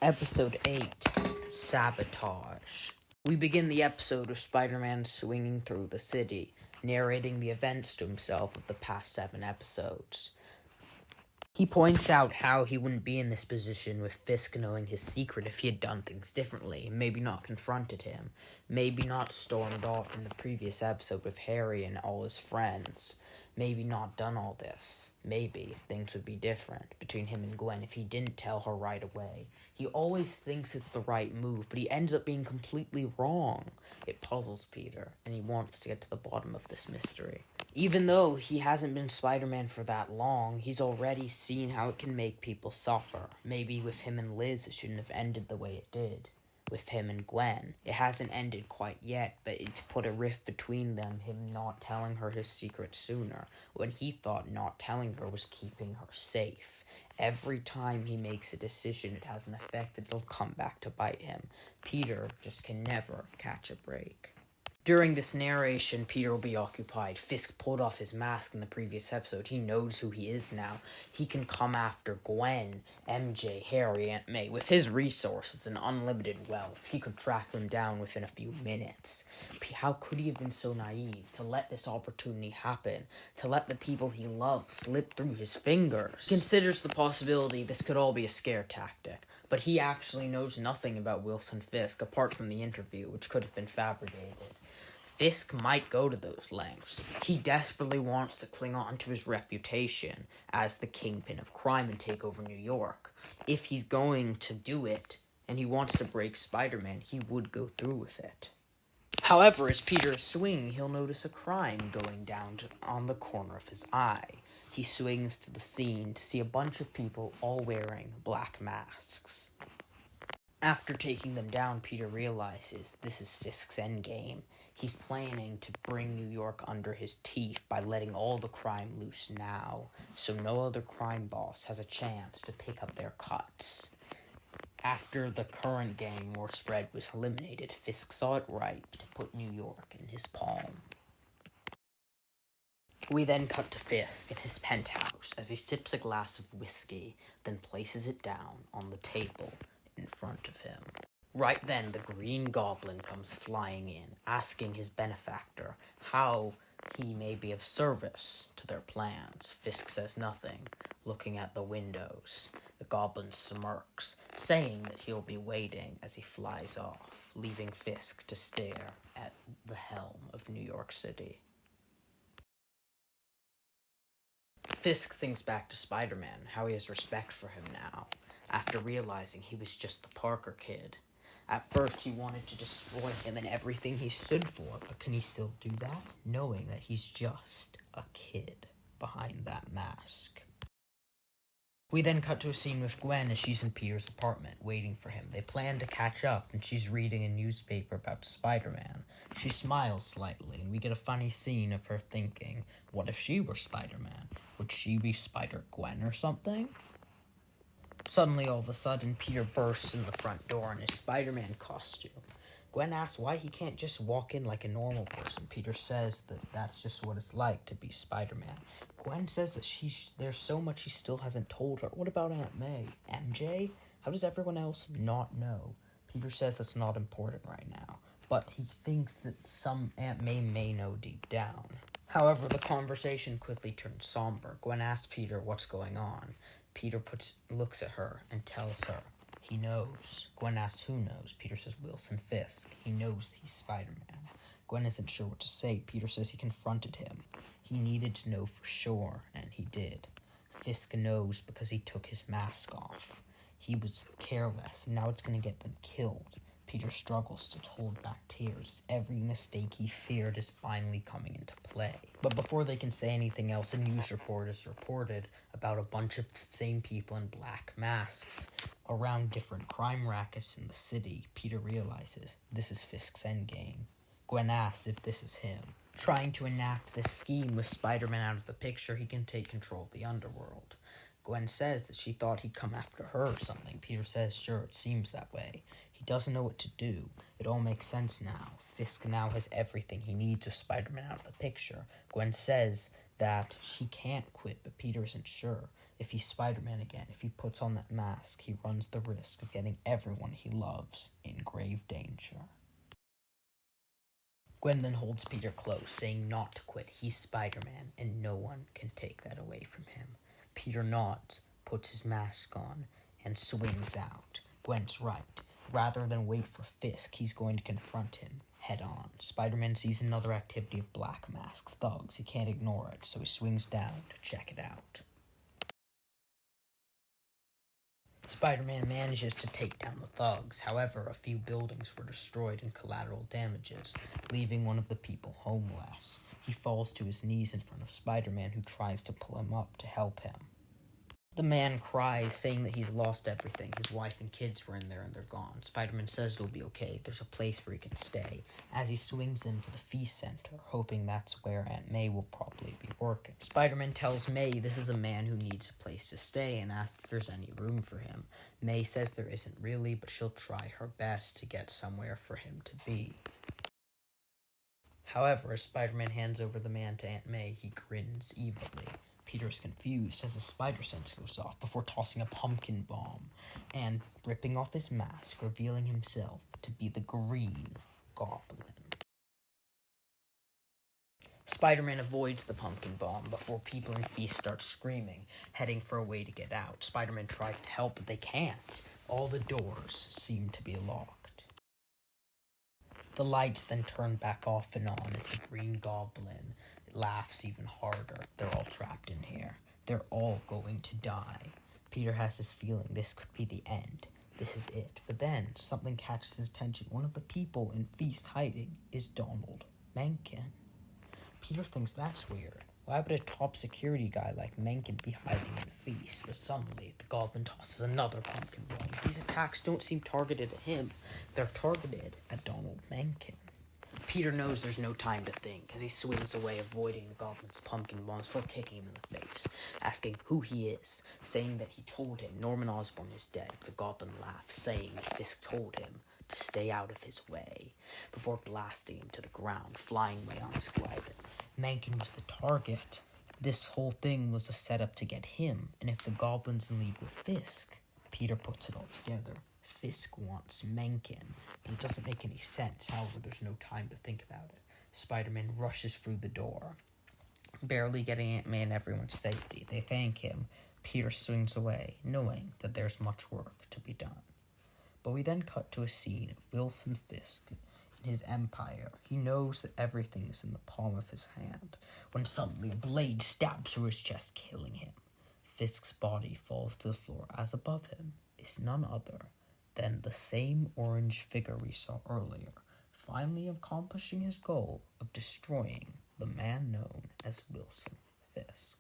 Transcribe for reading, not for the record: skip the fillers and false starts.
Episode 8, Sabotage. We begin the episode with Spider-Man swinging through the city, narrating the events to himself of the past 7 episodes. He points out how he wouldn't be in this position with Fisk knowing his secret if he had done things differently, maybe not confronted him, maybe not stormed off in the previous episode with Harry and all his friends, maybe not done all this. Maybe things would be different between him and Gwen if he didn't tell her right away. He always thinks it's the right move, but he ends up being completely wrong. It puzzles Peter, and he wants to get to the bottom of this mystery. Even though he hasn't been Spider-Man for that long, he's already seen how it can make people suffer. Maybe with him and Liz, it shouldn't have ended the way it did. With him and Gwen, it hasn't ended quite yet, but it's put a rift between them, him not telling her his secret sooner, when he thought not telling her was keeping her safe. Every time he makes a decision, it has an effect that it'll come back to bite him. Peter just can never catch a break. During this narration, Peter will be occupied. Fisk pulled off his mask in the previous episode. He knows who he is now. He can come after Gwen, MJ, Harry, Aunt May. With his resources and unlimited wealth, he could track them down within a few minutes. How could he have been so naive to let this opportunity happen? To let the people he loves slip through his fingers? He considers the possibility this could all be a scare tactic. But he actually knows nothing about Wilson Fisk apart from the interview, which could have been fabricated. Fisk might go to those lengths. He desperately wants to cling on to his reputation as the kingpin of crime and take over New York. If he's going to do it, and he wants to break Spider-Man, he would go through with it. However, as Peter is swinging, he'll notice a crime going down on the corner of his eye. He swings to the scene to see a bunch of people all wearing black masks. After taking them down, Peter realizes this is Fisk's endgame. He's planning to bring New York under his teeth by letting all the crime loose now, so no other crime boss has a chance to pick up their cuts. After the current gang war spread was eliminated, Fisk saw it right to put New York in his palm. We then cut to Fisk in his penthouse as he sips a glass of whiskey, then places it down on the table in front of him. Right then, the Green Goblin comes flying in, asking his benefactor how he may be of service to their plans. Fisk says nothing, looking at the windows. The Goblin smirks, saying that he'll be waiting as he flies off, leaving Fisk to stare at the helm of New York City. Fisk thinks back to Spider-Man, how he has respect for him now, after realizing he was just the Parker kid. At first, he wanted to destroy him and everything he stood for, but can he still do that, knowing that he's just a kid behind that mask? We then cut to a scene with Gwen as she's in Peter's apartment, waiting for him. They plan to catch up, and she's reading a newspaper about Spider-Man. She smiles slightly, and we get a funny scene of her thinking, what if she were Spider-Man? Would she be Spider-Gwen or something? Suddenly, all of a sudden, Peter bursts in the front door in his Spider-Man costume. Gwen asks why he can't just walk in like a normal person. Peter says that that's just what it's like to be Spider-Man. Gwen says that there's so much she still hasn't told her. What about Aunt May? MJ? How does everyone else not know? Peter says that's not important right now, but he thinks that some Aunt may know deep down. However, the conversation quickly turns somber. Gwen asks Peter what's going on. Peter looks at her and tells her he knows. Gwen asks who knows. Peter says Wilson Fisk. He knows he's Spider-Man. Gwen isn't sure what to say. Peter says he confronted him. He needed to know for sure, and he did. Fisk knows because he took his mask off. He was careless, and now it's going to get them killed. Peter struggles to hold back tears as every mistake he feared is finally coming into play. But before they can say anything else, a news report is reported about a bunch of the same people in black masks around different crime rackets in the city. Peter realizes this is Fisk's endgame. Gwen asks if this is him. Trying to enact this scheme with Spider-Man out of the picture, he can take control of the underworld. Gwen says that she thought he'd come after her or something. Peter says, sure, it seems that way. He doesn't know what to do. It all makes sense now. Fisk now has everything he needs with Spider-Man out of the picture. Gwen says that she can't quit, but Peter isn't sure. If he's Spider-Man again, if he puts on that mask, he runs the risk of getting everyone he loves in grave danger. Gwen then holds Peter close, saying not to quit. He's Spider-Man, and no one can take that away from him. Peter nods, puts his mask on, and swings out. Gwen's right. Rather than wait for Fisk, he's going to confront him head-on. Spider-Man sees another activity of Black Mask's thugs. He can't ignore it, so he swings down to check it out. Spider-Man manages to take down the thugs. However, a few buildings were destroyed in collateral damages, leaving one of the people homeless. He falls to his knees in front of Spider-Man, who tries to pull him up to help him. The man cries, saying that he's lost everything. His wife and kids were in there and they're gone. Spider-Man says it'll be okay. There's a place where he can stay. As he swings into the feast center, hoping that's where Aunt May will probably be working. Spider-Man tells May this is a man who needs a place to stay and asks if there's any room for him. May says there isn't really, but she'll try her best to get somewhere for him to be. However, as Spider-Man hands over the man to Aunt May, he grins evilly. Peter is confused as his spider sense goes off before tossing a pumpkin bomb and ripping off his mask, revealing himself to be the Green Goblin. Spider-Man avoids the pumpkin bomb before people in Feast start screaming, heading for a way to get out. Spider-Man tries to help, but they can't. All the doors seem to be locked. The lights then turn back off and on as the Green Goblin laughs even harder. They're all trapped in here. They're all going to die. Peter has this feeling this could be the end. This is it. But then something catches his attention. One of the people in Feast hiding is Donald Mencken. Peter thinks that's weird. Why would a top security guy like Mencken be hiding in Feast? But suddenly, the Goblin tosses another pumpkin bomb. These attacks don't seem targeted at him. They're targeted at Donald Mencken. Peter knows there's no time to think, as he swings away, avoiding the Goblin's pumpkin bombs before kicking him in the face, asking who he is, saying that he told him Norman Osborn is dead. The Goblin laughs, saying that Fisk told him to stay out of his way, before blasting him to the ground, flying away on his glider. Mencken was the target. This whole thing was a setup to get him, and if the Goblin's in league with Fisk, Peter puts it all together. Fisk wants Mencken, but it doesn't make any sense. However, there's no time to think about it. Spider-Man rushes through the door, barely getting Aunt May and everyone to safety. They thank him. Peter swings away, knowing that there's much work to be done. But we then cut to a scene of Wilson Fisk in his empire. He knows that everything is in the palm of his hand, when suddenly a blade stabs through his chest, killing him. Fisk's body falls to the floor, as above him is none other than the same orange figure we saw earlier, finally accomplishing his goal of destroying the man known as Wilson Fisk.